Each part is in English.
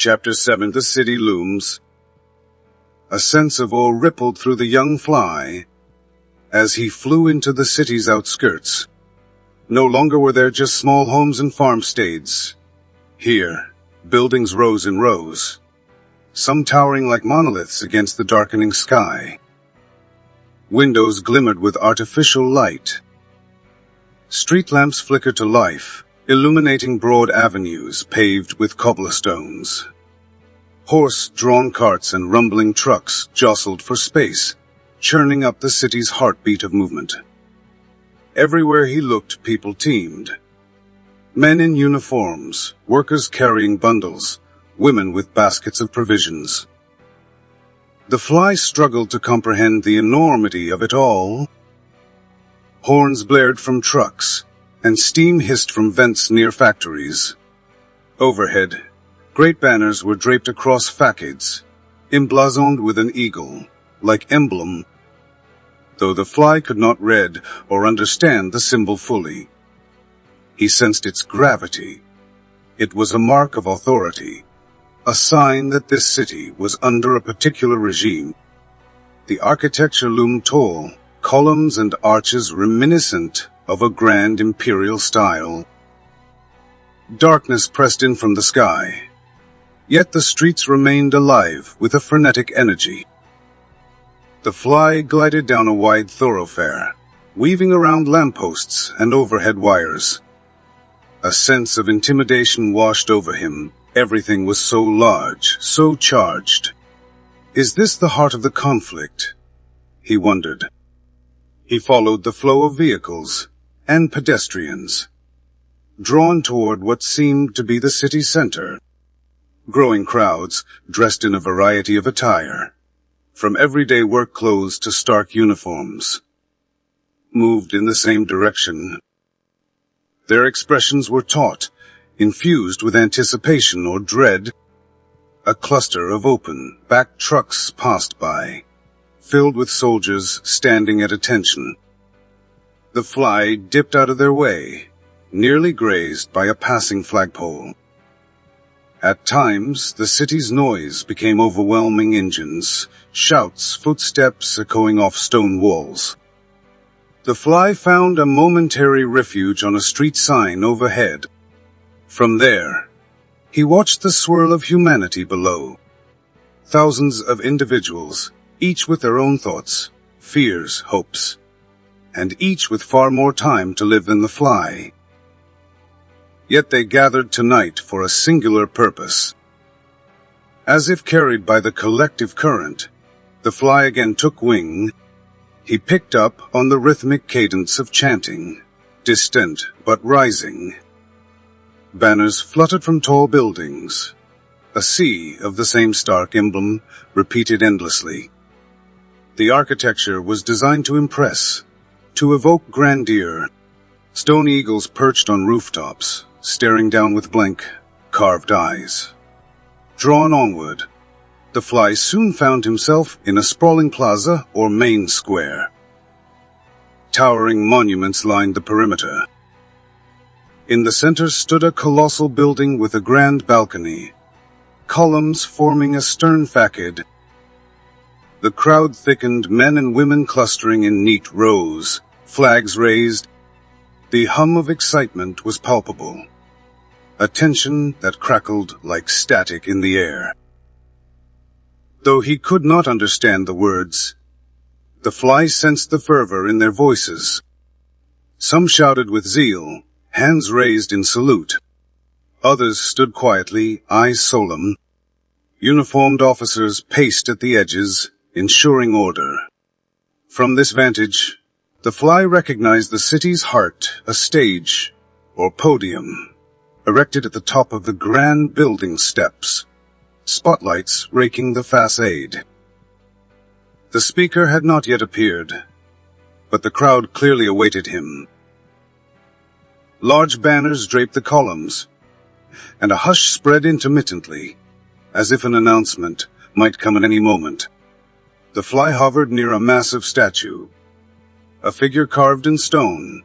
Chapter 7 The City Looms. A sense of awe rippled through the young fly as he flew into the city's outskirts. No longer were there just small homes and farmsteads. Here, buildings rose in rows, some towering like monoliths against the darkening sky. Windows glimmered with artificial light. Street lamps flickered to life, illuminating broad avenues paved with cobblestones. Horse-drawn carts and rumbling trucks jostled for space, churning up the city's heartbeat of movement. Everywhere he looked, people teemed. Men in uniforms, workers carrying bundles, women with baskets of provisions. The fly struggled to comprehend the enormity of it all. Horns blared from trucks, and steam hissed from vents near factories. Overhead, great banners were draped across facades, emblazoned with an eagle, like emblem, though the fly could not read or understand the symbol fully. He sensed its gravity. It was a mark of authority, a sign that this city was under a particular regime. The architecture loomed tall, columns and arches reminiscent of a grand imperial style. Darkness pressed in from the sky, yet the streets remained alive with a frenetic energy. The fly glided down a wide thoroughfare, weaving around lampposts and overhead wires. A sense of intimidation washed over him. Everything was so large, so charged. Is this the heart of the conflict? He wondered. He followed the flow of vehicles and pedestrians, drawn toward what seemed to be the city center. Growing crowds, dressed in a variety of attire, from everyday work clothes to stark uniforms, moved in the same direction. Their expressions were taut, infused with anticipation or dread. A cluster of open-backed trucks passed by, filled with soldiers standing at attention. The fly dipped out of their way, nearly grazed by a passing flagpole. At times, the city's noise became overwhelming: engines, shouts, footsteps echoing off stone walls. The fly found a momentary refuge on a street sign overhead. From there, he watched the swirl of humanity below. Thousands of individuals, each with their own thoughts, fears, hopes, and each with far more time to live than the fly. Yet they gathered tonight for a singular purpose. As if carried by the collective current, the fly again took wing. He picked up on the rhythmic cadence of chanting, distant but rising. Banners fluttered from tall buildings, a sea of the same stark emblem, repeated endlessly. The architecture was designed to impress, to evoke grandeur. Stone eagles perched on rooftops, staring down with blank, carved eyes. Drawn onward, the fly soon found himself in a sprawling plaza or main square. Towering monuments lined the perimeter. In the center stood a colossal building with a grand balcony, columns forming a stern facade. The crowd thickened, men and women clustering in neat rows, flags raised. The hum of excitement was palpable, a tension that crackled like static in the air. Though he could not understand the words, the fly sensed the fervor in their voices. Some shouted with zeal, hands raised in salute. Others stood quietly, eyes solemn. Uniformed officers paced at the edges, ensuring order. From this vantage, the fly recognized the city's heart, a stage, or podium, erected at the top of the grand building steps, spotlights raking the facade. The speaker had not yet appeared, but the crowd clearly awaited him. Large banners draped the columns, and a hush spread intermittently, as if an announcement might come at any moment. The fly hovered near a massive statue, a figure carved in stone,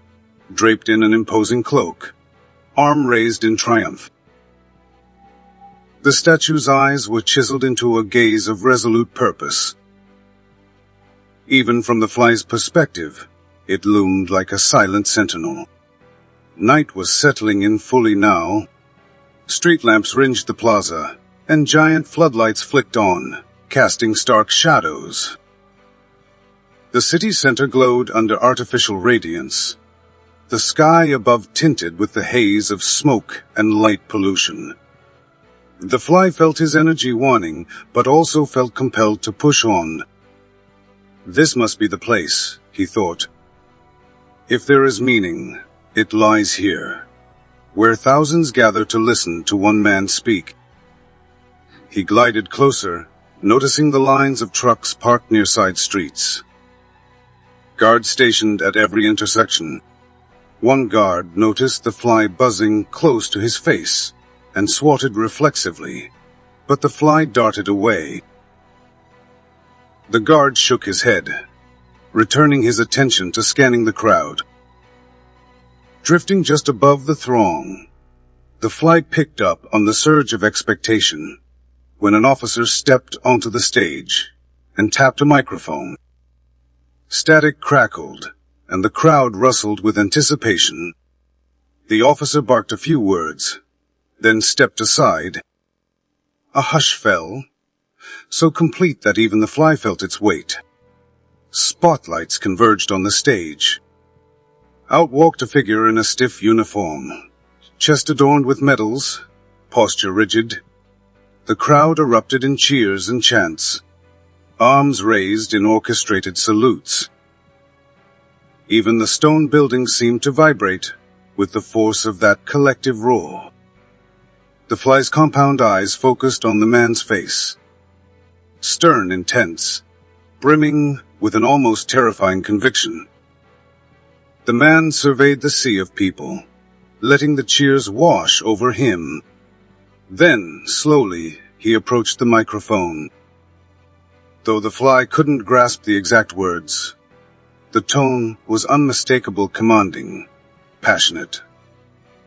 draped in an imposing cloak, arm raised in triumph. The statue's eyes were chiseled into a gaze of resolute purpose. Even from the fly's perspective, it loomed like a silent sentinel. Night was settling in fully now. Street lamps ringed the plaza, and giant floodlights flicked on, casting stark shadows. The city center glowed under artificial radiance, the sky above tinted with the haze of smoke and light pollution. The fly felt his energy waning, but also felt compelled to push on. This must be the place, he thought. If there is meaning, it lies here, where thousands gather to listen to one man speak. He glided closer, noticing the lines of trucks parked near side streets. Guards stationed at every intersection. One guard noticed the fly buzzing close to his face and swatted reflexively, but the fly darted away. The guard shook his head, returning his attention to scanning the crowd. Drifting just above the throng, the fly picked up on the surge of expectation when an officer stepped onto the stage and tapped a microphone. Static crackled, and the crowd rustled with anticipation. The officer barked a few words, then stepped aside. A hush fell, so complete that even the fly felt its weight. Spotlights converged on the stage. Out walked a figure in a stiff uniform, chest adorned with medals, posture rigid. The crowd erupted in cheers and chants, arms raised in orchestrated salutes. Even the stone building seemed to vibrate with the force of that collective roar. The fly's compound eyes focused on the man's face, stern, intense, brimming with an almost terrifying conviction. The man surveyed the sea of people, letting the cheers wash over him. Then, slowly, he approached the microphone. Though the fly couldn't grasp the exact words, the tone was unmistakable, commanding, passionate,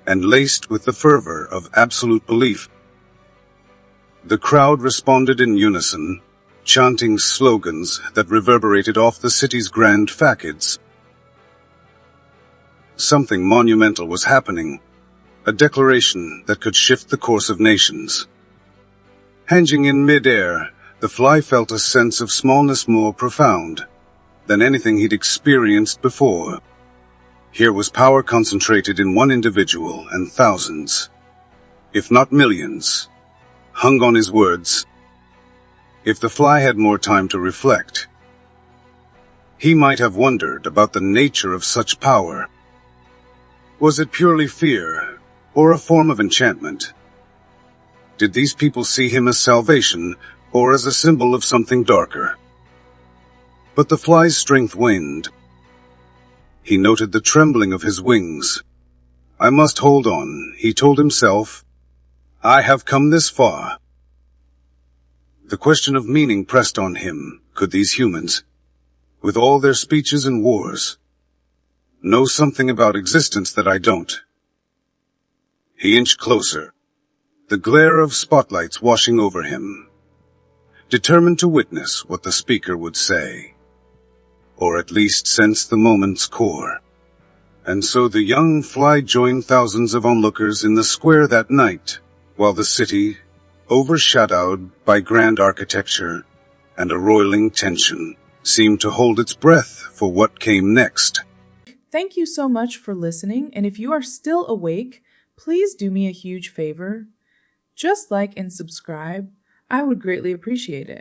and laced with the fervor of absolute belief. The crowd responded in unison, chanting slogans that reverberated off the city's grand facades. Something monumental was happening, a declaration that could shift the course of nations. Hanging in mid-air, the fly felt a sense of smallness more profound than anything he'd experienced before. Here was power concentrated in one individual, and thousands, if not millions, hung on his words. If the fly had more time to reflect, he might have wondered about the nature of such power. Was it purely fear, or a form of enchantment? Did these people see him as salvation, or as a symbol of something darker? But the fly's strength waned. He noted the trembling of his wings. I must hold on, he told himself. I have come this far. The question of meaning pressed on him. Could these humans, with all their speeches and wars, know something about existence that I don't? He inched closer, the glare of spotlights washing over him, determined to witness what the speaker would say, or at least sense the moment's core. And so the young fly joined thousands of onlookers in the square that night, while the city, overshadowed by grand architecture and a roiling tension, seemed to hold its breath for what came next. Thank you so much for listening, and if you are still awake, please do me a huge favor. Just like and subscribe. I would greatly appreciate it.